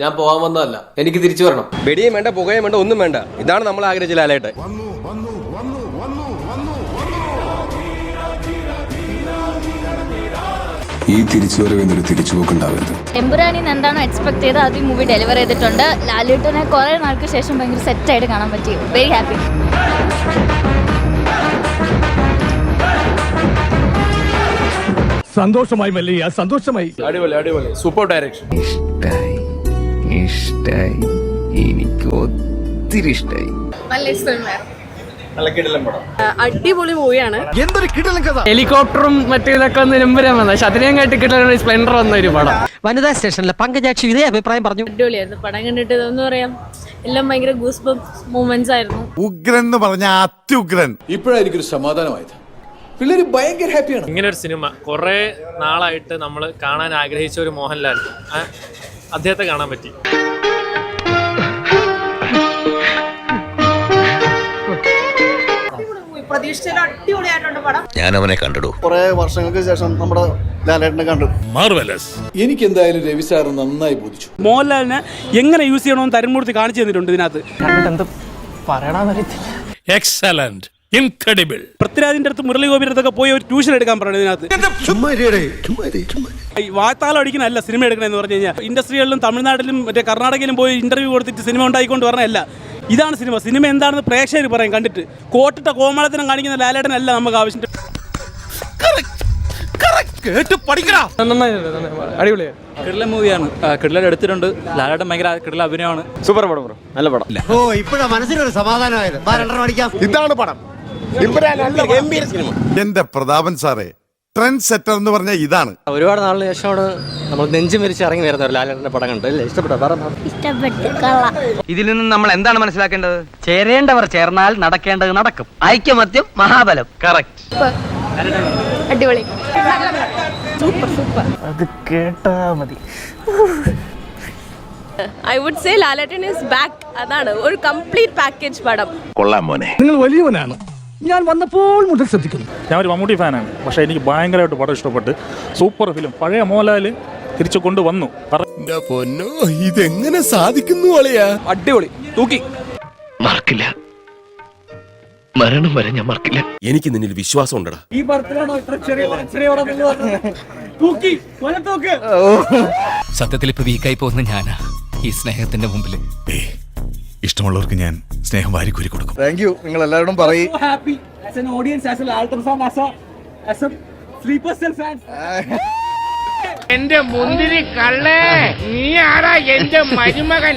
ഞാൻ പോകാൻ വന്നതല്ല, എനിക്ക് തിരിച്ചു വരണം. വെടിയും വേണ്ട, പുകയും വേണ്ട, ഒന്നും വേണ്ട. ഇതാണ് നമ്മൾ ആഗ്രഹിച്ച ലാലേട്ടൻ. ഈ തിരിച്ചുവരവെന്നൊരു തിരിച്ചുപോക്കുണ്ടാവരുത്. എമ്പുരാനിന്ന് എന്താണോ എക്സ്പെക്ട് ചെയ്ത് അത് ഈ മൂവി ഡെലിവർ ചെയ്തിട്ടുണ്ട്. ലാലേട്ടനെ കുറെ നാൾക്ക് ശേഷം ഭയങ്കര സെറ്റായിട്ട് കാണാൻ പറ്റി. Very happy. സന്തോഷമായി മല്ലയ്യ, സന്തോഷമായി. അടിപൊളി അടിപൊളി, സൂപ്പർ ഡയറക്ഷൻ. ഇഷ്ടായി, എനിക്ക് ഒത്തിരി ഇഷ്ടായി. അടിപൊളി മൂവിയാണ്. എന്തൊരു കിടലൻ കഥ. ഹെലികോപ്റ്ററും മറ്റേതൊക്കെ ഒന്ന് നമ്പരം വന്നത്, പക്ഷെ അതിനെയും കാട്ടി കിട്ടുന്ന സ്പ്ലെൻഡർ വന്ന ഒരു പടം. വനിതാ സ്റ്റേഷനിലെ പങ്കജാക്ഷി ഇതേ അഭിപ്രായം പറഞ്ഞു. അടിപൊളിയായിരുന്നു പടം കണ്ടിട്ട്. എന്താ പറയാ, എല്ലാം ഭയങ്കര ഗൂസ് ബംപ്സ് മൂമെന്റ്സ് ആയിരുന്നു. ഉഗ്രൻ എന്ന് പറഞ്ഞ അത്യുഗ്രൻ. ഇപ്പോഴായിരിക്കും സമാധാനമായത്. പിള്ളേര് ഭയങ്കര ഹാപ്പിയാണ്. ഇങ്ങനെ ഒരു സിനിമ കുറെ നാളായിട്ട് നമ്മൾ കാണാൻ ആഗ്രഹിച്ച ഒരു മോഹൻലാൽ, അദ്ദേഹത്തെ കാണാൻ പറ്റി. ഞാൻ അവനെ കണ്ടിടൂ. കുറെ വർഷങ്ങൾക്ക് ശേഷം നമ്മുടെ ലാലേട്ടനെ കണ്ടു. മാർവലസ്. എനിക്ക് എന്തായാലും രവി സാർ നന്നായി ബോധിച്ചു. മോഹൻലാലിനെ എങ്ങനെ യൂസ് ചെയ്യണമെന്ന് തരുൺമൂർത്തി കാണിച്ചു തന്നിട്ടുണ്ട് ഇതിനകത്ത്. Excellent, incredible. പൃഥ്വിരാജിന്റെ അടുത്ത്, മുരളി ഗോപിയുടെ അടുത്തൊക്കെ പോയി ഒരു ട്യൂഷൻ എടുക്കാൻ പറഞ്ഞു ഇതിനകത്ത്. വാത്താളം അടിക്കണല്ല സിനിമ എടുക്കണമെന്ന് പറഞ്ഞു കഴിഞ്ഞാൽ ഇൻഡസ്ട്രികളിലും തമിഴ്നാട്ടിലും മറ്റേ കർണാടകയിലും പോയി ഇന്റർവ്യൂ കൊടുത്തിട്ട് സിനിമ ഉണ്ടായിക്കൊണ്ട് പറഞ്ഞല്ല. ഇതാണ് സിനിമ. സിനിമ എന്താണെന്ന് പ്രേക്ഷകർ പറയും കണ്ടിട്ട്. കോട്ടിട്ട കോമാളത്തിനും കാണിക്കുന്ന ലാലേട്ടനല്ല നമുക്ക് ആവശ്യം. അടിപൊളിയാണ്. കിടിലൻ മൂവിയാണ്. കിടിലൻ എടുത്തിട്ടുണ്ട്. ലാലേട്ടൻ ഭയങ്കര കിടിലൻ അഭിനയമാണ്. സൂപ്പർ പടം ബ്രോ, നല്ല പടം. ഓ, ഇപ്പോഴാ മനസ്സിനൊരു സമാധാനമായത്. ഇതാണ് പടം. ഗംഭീര സിനിമ. എന്റെ പ്രതാപൻ സാറേ, ട്രെൻഡ് സെറ്റർ എന്ന് പറഞ്ഞ ഇതാണ്. ഒരുപാട് നാളിന് ശേഷമാണ് നമ്മൾ നെഞ്ചും മരിച്ച് ഇറങ്ങി വരുന്ന ഒരു ലാലേട്ടന്റെ പടം കണ്ടു. അല്ലേ? ഇഷ്ടപ്പെട്ടു. ഇതിൽ നിന്ന് നമ്മൾ എന്താണ് മനസ്സിലാക്കേണ്ടത്? ചേരേണ്ടവർ ചേർന്നാൽ നടക്കേണ്ടത് നടക്കും. ഐക്യമത്യം മഹാബലം. കറക്റ്റ്. അടിപൊളി. Super super. അത് കേട്ടാ മതി. I would say Lalettan is back. അതാണ് ഒരു കംപ്ലീറ്റ് പാക്കേജ് പടം. കൊള്ളാം മോനെ. നിങ്ങൾ വലിയവനാണ്. ഞാൻ വന്നപ്പോൾ മുതൽ ശ്രദ്ധിക്കുന്നു. ഞാൻ ഒരു മമ്മൂട്ടി ഫാനാണ്, പക്ഷെ എനിക്ക് ഭയങ്കരമായിട്ട് പടം ഇഷ്ടപ്പെട്ട്. Super film. പഴയ മോഹൻലാൽ തിരിച്ചു കൊണ്ടുവന്നു. പൊന്നോ, ഇതെങ്ങനെ സാധിക്കുന്നു? അളിയാ അടിപൊളി, തൂക്കി. മറക്കില്ല, മരണം വരെ ഞാൻ മറക്കില്ല. എനിക്ക് നിന്നിൽ വിശ്വാസം ഉണ്ടടാ. ഈ ബർത്ത്ഡേ ഇത്ര സത്യത്തിൽ ഇപ്പൊ വീക്കായി പോകുന്ന ഞാനാ ഈ സ്നേഹത്തിന്റെ മുമ്പിൽ. ഇഷ്ടമുള്ളവർക്ക് ഞാൻ സ്നേഹം വാരിക്കൂരി കൊടുക്കും. Thank you. നിങ്ങൾ എല്ലാവരോടും പറയും. Happy as an audience, as A Lalettan fan, as A sleeper cell fan. എന്റെ മുന്തിരി കള്ളേ, നീ ആരാ? എന്റെ മരുമകൻ.